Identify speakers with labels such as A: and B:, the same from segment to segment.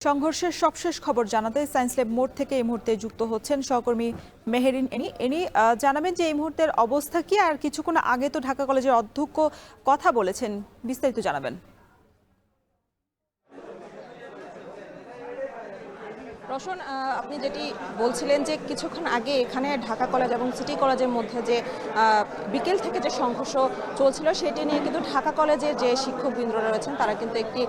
A: সংঘর্ষের সবশেষ খবর জানাতে সায়েন্স ল্যাব মোড় থেকে এই মুহূর্তে যুক্ত হচ্ছেন সহকর্মী মেহেরিন এনি। জানাবেন যে এই মুহূর্তের অবস্থা কি, আর কিছুক্ষণ আগে তো ঢাকা কলেজের অধ্যক্ষ কথা বলেছেন, বিস্তারিত জানাবেন।
B: রওশন, আপনি যেটি বলছিলেন যে কিছুক্ষণ আগে এখানে ঢাকা কলেজ এবং সিটি কলেজের মধ্যে যে বিকেল থেকে যে সংঘর্ষ চলছিল সেটি নিয়ে কিন্তু ঢাকা কলেজের যে শিক্ষকবৃন্দরা রয়েছেন তারা কিন্তু একটি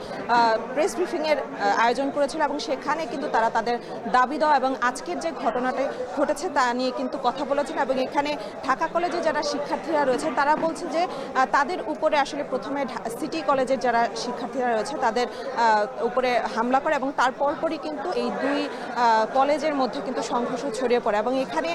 B: প্রেস ব্রিফিংয়ের আয়োজন করেছিল এবং সেখানে কিন্তু তারা তাদের দাবি দেওয়া এবং আজকের যে ঘটনাটি ঘটেছে তা নিয়ে কিন্তু কথা বলেছেন। এবং এখানে ঢাকা কলেজে যারা শিক্ষার্থীরা রয়েছে তারা বলছে যে তাদের উপরে আসলে প্রথমে সিটি কলেজের যারা শিক্ষার্থীরা রয়েছে তাদের উপরে হামলা করে এবং তার পরপরই কিন্তু এই দুই কলেজের মধ্যে কিন্তু সংঘর্ষ ছড়িয়ে পড়ে। এবং এখানে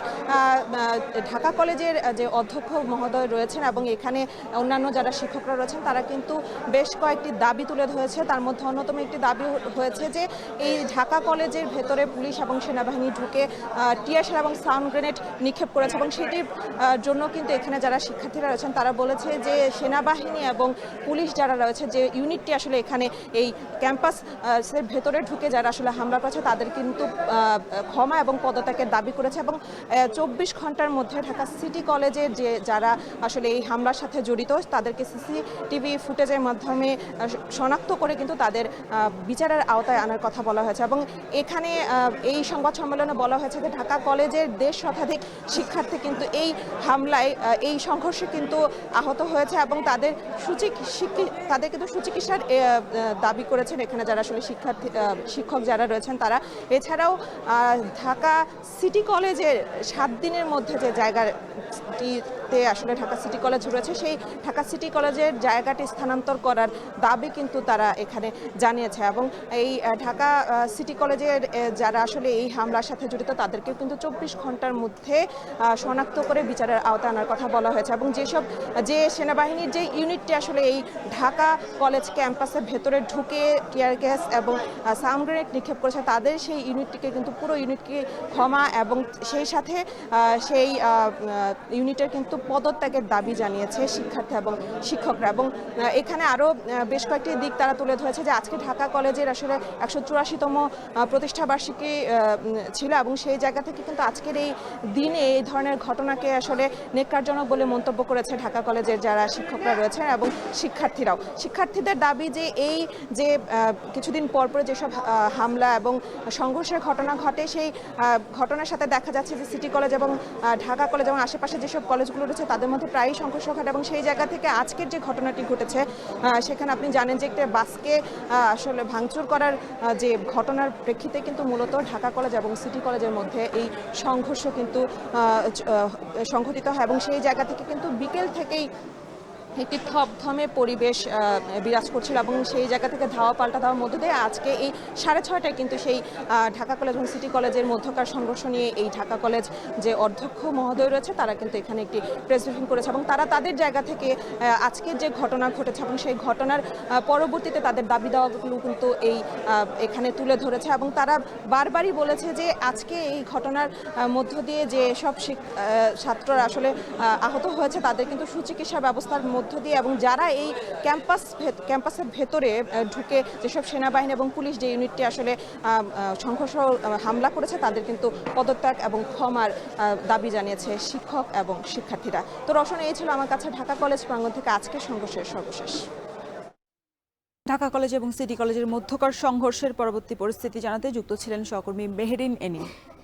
B: ঢাকা কলেজের যে অধ্যক্ষ মহোদয় রয়েছেন এবং এখানে অন্যান্য যারা শিক্ষকরা রয়েছেন তারা কিন্তু বেশ কয়েকটি দাবি তুলে ধরেছে। তার মধ্যে অন্যতম একটি দাবি হয়েছে যে এই ঢাকা কলেজের ভেতরে পুলিশ এবং সেনাবাহিনী ঢুকে টিয়ারশেল এবং সাউন্ড গ্রেনেড নিক্ষেপ করেছে এবং সেটির জন্য কিন্তু এখানে যারা শিক্ষার্থীরা রয়েছেন তারা বলেছে যে সেনাবাহিনী এবং পুলিশ যারা রয়েছে যে ইউনিটটি আসলে এখানে এই ক্যাম্পাসের ভেতরে ঢুকে যারা আসলে হামলা করেছে তাদের কিন্তু ক্ষমা এবং পদত্যাগের দাবি করেছে। এবং 24 ঘন্টার মধ্যে ঢাকা সিটি কলেজের যে যারা আসলে এই হামলার সাথে জড়িত তাদেরকে সিসিটিভি ফুটেজের মাধ্যমে শনাক্ত করে কিন্তু তাদের বিচারের আওতায় আনার কথা বলা হয়েছে। এবং এখানে এই সংবাদ সম্মেলনে বলা হয়েছে যে ঢাকা কলেজের 1.5 শতাধিক শিক্ষার্থী কিন্তু এই হামলায় এই সংঘর্ষে কিন্তু আহত হয়েছে এবং তাদের কিন্তু সুচিকিৎসার দাবি করেছেন এখানে যারা আসলে শিক্ষক যারা রয়েছেন তারা। এছাড়াও ঢাকা সিটি কলেজের 7 দিনের মধ্যে যে জায়গাটিতে আসলে ঢাকা সিটি কলেজ রয়েছে সেই ঢাকা সিটি কলেজের জায়গাটি স্থানান্তর করার দাবি কিন্তু তারা এখানে জানিয়েছে। এবং এই ঢাকা সিটি কলেজের যারা আসলে এই হামলার সাথে জড়িত তাদেরকে কিন্তু 24 ঘন্টার মধ্যে শনাক্ত করে বিচারের আওতায় আনার কথা বলা হয়েছে। এবং যে সেনাবাহিনীর যে ইউনিটটি আসলে এই ঢাকা কলেজ ক্যাম্পাসের ভেতরে ঢুকে টিয়ার গ্যাস এবং সাউন্ড গ্রেনেড নিক্ষেপ করেছে তাদের সেই ইউনিটটিকে কিন্তু পুরো ইউনিটকে ক্ষমা এবং সেই সাথে সেই ইউনিটের কিন্তু পদত্যাগের দাবি জানিয়েছে শিক্ষার্থী এবং শিক্ষকরা। এবং এখানে আরও বেশ কয়েকটি দিক তারা তুলে ধরেছে যে আজকে ঢাকা কলেজের আসলে 184তম প্রতিষ্ঠাবার্ষিকী ছিল এবং সেই জায়গা থেকে কিন্তু আজকের এই দিনে এই ধরনের ঘটনাকে আসলে নেক্কারজনক বলে মন্তব্য করেছে ঢাকা কলেজের যারা শিক্ষকরা রয়েছেন এবং শিক্ষার্থীদের দাবি যে এই যে কিছুদিন পর যেসব হামলা এবং সংঘর্ষের ঘটনা ঘটে সেই ঘটনার সাথে দেখা যাচ্ছে যে সিটি কলেজ এবং ঢাকা কলেজ এবং আশেপাশে যেসব কলেজগুলো রয়েছে তাদের মধ্যে প্রায়ই সংঘর্ষ ঘটে। এবং সেই জায়গা থেকে আজকের যে ঘটনাটি ঘটেছে সেখানে আপনি জানেন যে একটা বাসকে আসলে ভাঙচুর করার যে ঘটনার প্রেক্ষিতে কিন্তু মূলত ঢাকা কলেজ এবং সিটি কলেজের মধ্যে এই সংঘর্ষ কিন্তু সংঘটিত হয়। এবং সেই জায়গা থেকে কিন্তু বিকেল থেকেই একটি থমথমে পরিবেশ বিরাজ করছিল এবং সেই জায়গা থেকে ধাওয়া পাল্টা ধাওয়ার মধ্য দিয়ে আজকে এই 6:30টায় কিন্তু সেই ঢাকা কলেজ এবং সিটি কলেজের মধ্যকার সংঘর্ষ নিয়ে এই ঢাকা কলেজ যে অধ্যক্ষ মহোদয় রয়েছে তারা কিন্তু এখানে একটি প্রেস ব্রিফিং করেছে এবং তারা তাদের জায়গা থেকে আজকের যে ঘটনা ঘটেছে এবং সেই ঘটনার পরবর্তীতে তাদের দাবি দাওয়াগুলো কিন্তু এখানে তুলে ধরেছে। এবং তারা বারবারই বলেছে যে আজকে এই ঘটনার মধ্য দিয়ে যে সব ছাত্ররা আসলে আহত হয়েছে তাদের কিন্তু সুচিকিৎসা ব্যবস্থার মধ্য দিয়ে এবং যারা এই ক্যাম্পাসের ভেতরে ঢুকে যেসব সেনাবাহিনী এবং পুলিশ যে ইউনিটটি আসলে সংঘর্ষ হামলা করেছে তাদের কিন্তু পদত্যাগ এবং ক্ষমার দাবি জানিয়েছে শিক্ষক এবং শিক্ষার্থীরা। তো রওশন, এই ছিল আমার কাছে ঢাকা কলেজ প্রাঙ্গণ থেকে আজকের সংঘর্ষের সর্বশেষ।
A: ঢাকা কলেজ এবং সিটি কলেজের মধ্যকার সংঘর্ষের পরবর্তী পরিস্থিতি জানাতে যুক্ত ছিলেন সহকর্মী মেহেরিন এনি।